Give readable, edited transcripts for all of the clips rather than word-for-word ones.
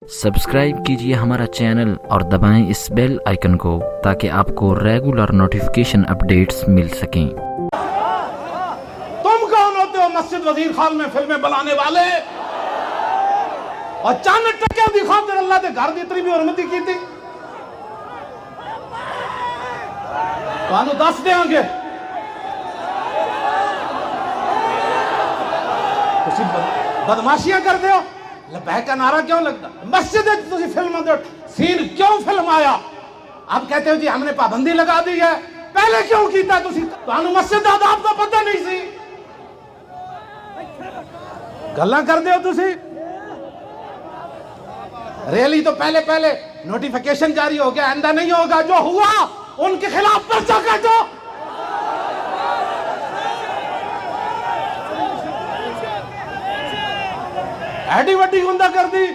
Subscribe कीजिए हमारा channel और दबाएं इस बेल आइकन को ताकि आपको रेगुलर नोटिफिकेशन अपडेट्स मिल सकें। तुम कौन होते हो मस्जिद वजीर खान में फिल्में बनाने वाले और चंद टके दिखाते अल्लाह के घर की इतनी भी हुरमती की थी तो दस देंगे बदमाशियां करते हो। लबैक का नारा क्यों लगता मस्जिद फिल्म सीन क्यों फिल्म आया अब कहते हो जी हमने पाबंदी लगा दी है पहले क्यों किया मस्जिद आदाब का पता नहीं सी गल्ला करते हो तुसी। रैली तो पहले पहले नोटिफिकेशन जारी हो गया आंदा नहीं होगा जो हुआ उनके खिलाफ पर्चा काटो। एडी वड्डी गुंदा कर दी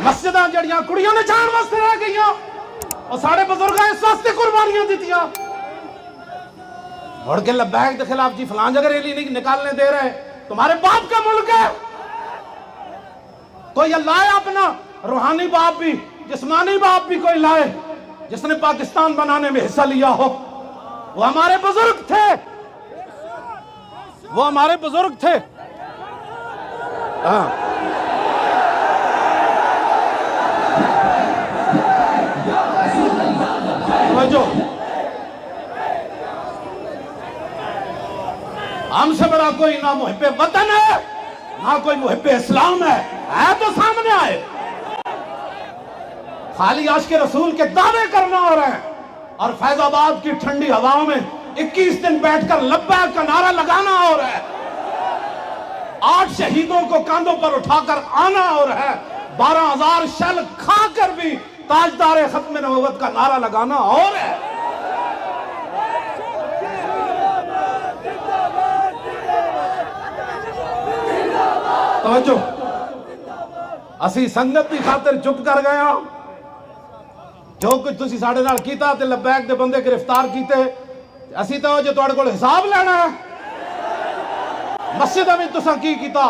मस्जिद जड़ियां कुड़ियों ने जान वास्ते रह गई और साढ़े बुजुर्ग इस वास्ते कुर्बानियां दितियां मुड़ के लबैक के खिलाफ जी फलां जगह रैली नहीं निकालने दे रहे तुम्हारे बाप का मुल्क है। कोई लाए अपना रूहानी बाप भी जिस्मानी बाप भी कोई लाए जिसने पाकिस्तान बनाने में हिस्सा लिया हो वो हमारे बुजुर्ग थे वो हमारे बुजुर्ग थे। जो हमसे बड़ा कोई ना मुहिब्बे वतन है ना कोई मुहिब्बे इस्लाम है तो सामने आए। खाली आशिक़े रसूल के दावे करना हो रहे हैं और फैजाबाद की ठंडी हवाओं में 21 दिन बैठकर लब्बैक का नारा लगाना हो रहा है। 8 शहीदों को कांधों पर उठाकर आना और है 12,000 शल खाकर भी ताजदार खत्म नबूवत का नारा लगाना और है। तो असी संगत की खातिर चुप कर गए जो कुछ तुसी साडे नाल कीता ते लबैक दे बंदे गिरफ्तार कीते असी तो जो तुहाडे कोल हिसाब लेना है। मस्जिद में तुसा की कीता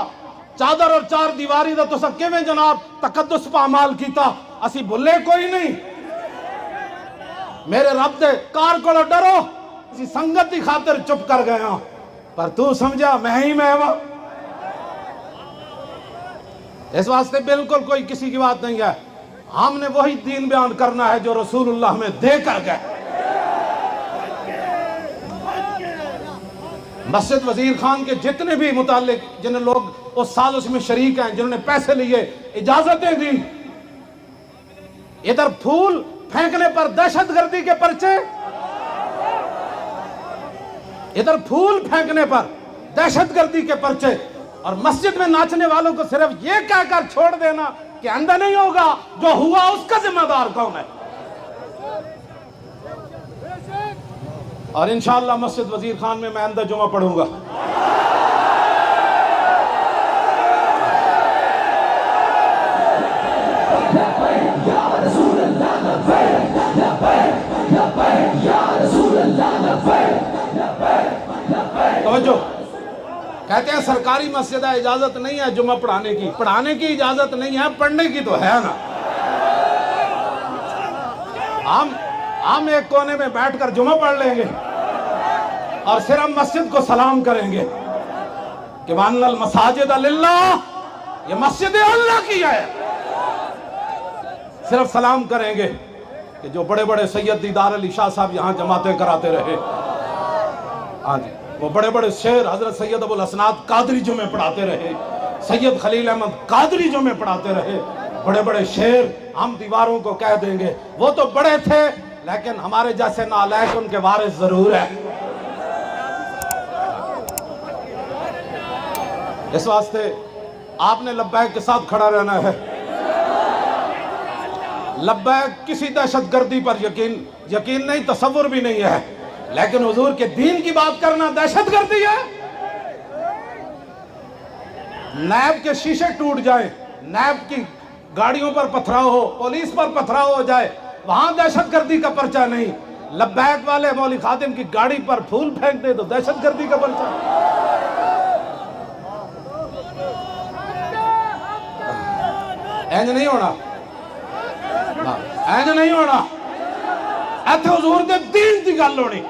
चादर और चार दीवारी दा तुसा किवें जनाब तकद्दुस पामाल कीता असी भुले कोई नहीं। मेरे रब दे कार कोलो डरो असी संगत की खातिर चुप कर गए पर तू समझा मैं ही मैं वा इस वास्ते बिल्कुल कोई किसी की बात नहीं है। हमने वही दीन बयान करना है जो रसूलुल्लाह में दे कर गए। मस्जिद वजीर खान के जितने भी मुतालिक जिन लोग उस साजिश में शरीक हैं जिन्होंने पैसे लिए इजाजतें दी इधर फूल फेंकने पर दहशतगर्दी के पर्चे इधर फूल फेंकने पर दहशतगर्दी के पर्चे और मस्जिद में नाचने वालों को सिर्फ ये कहकर छोड़ देना कि अंदर नहीं होगा जो हुआ उसका जिम्मेदार कौन है। और इंशाअल्लाह मस्जिद वजीर खान में मैं अंदर जुमा पढ़ूंगा। तो कहते हैं सरकारी मस्जिद है इजाजत नहीं है जुमा पढ़ाने की इजाजत नहीं है पढ़ने की तो है ना। हम एक कोने में बैठकर जुमा पढ़ लेंगे और फिर हम मस्जिद को सलाम करेंगे कि वन्नल मसाजिद लिल्लाह ये मस्जिद अल्लाह की है। सिर्फ सलाम करेंगे कि जो बड़े बड़े सैयद दीदार अली शाह साहब यहाँ जमातें कराते रहे हाँ जी वो बड़े बड़े शेर हजरत सैयद अबुल हसनात कादरी जुमे पढ़ाते रहे सैयद खलील अहमद कादरी जुमे पढ़ाते रहे बड़े बड़े शेर हम दीवारों को कह देंगे वो तो बड़े थे लेकिन हमारे जैसे नालायक उनके वारिस जरूर है। इस वास्ते आपने लब्बैक के साथ खड़ा रहना है। लब्बैक किसी दहशतगर्दी पर यकीन नहीं तसव्वुर भी नहीं है लेकिन हुजूर के दीन की बात करना दहशतगर्दी है। नैब के शीशे टूट जाए नैब की गाड़ियों पर पथराव हो पुलिस पर पथराव हो जाए वहां दहशतगर्दी का पर्चा नहीं। लब्बैक वाले मौली खादिम की गाड़ी पर फूल फेंक दे तो दहशतगर्दी का पर्चा। इंज नहीं होना, इंज नहीं होना। इत्थे हुजूर दे दीन दी गल होनी।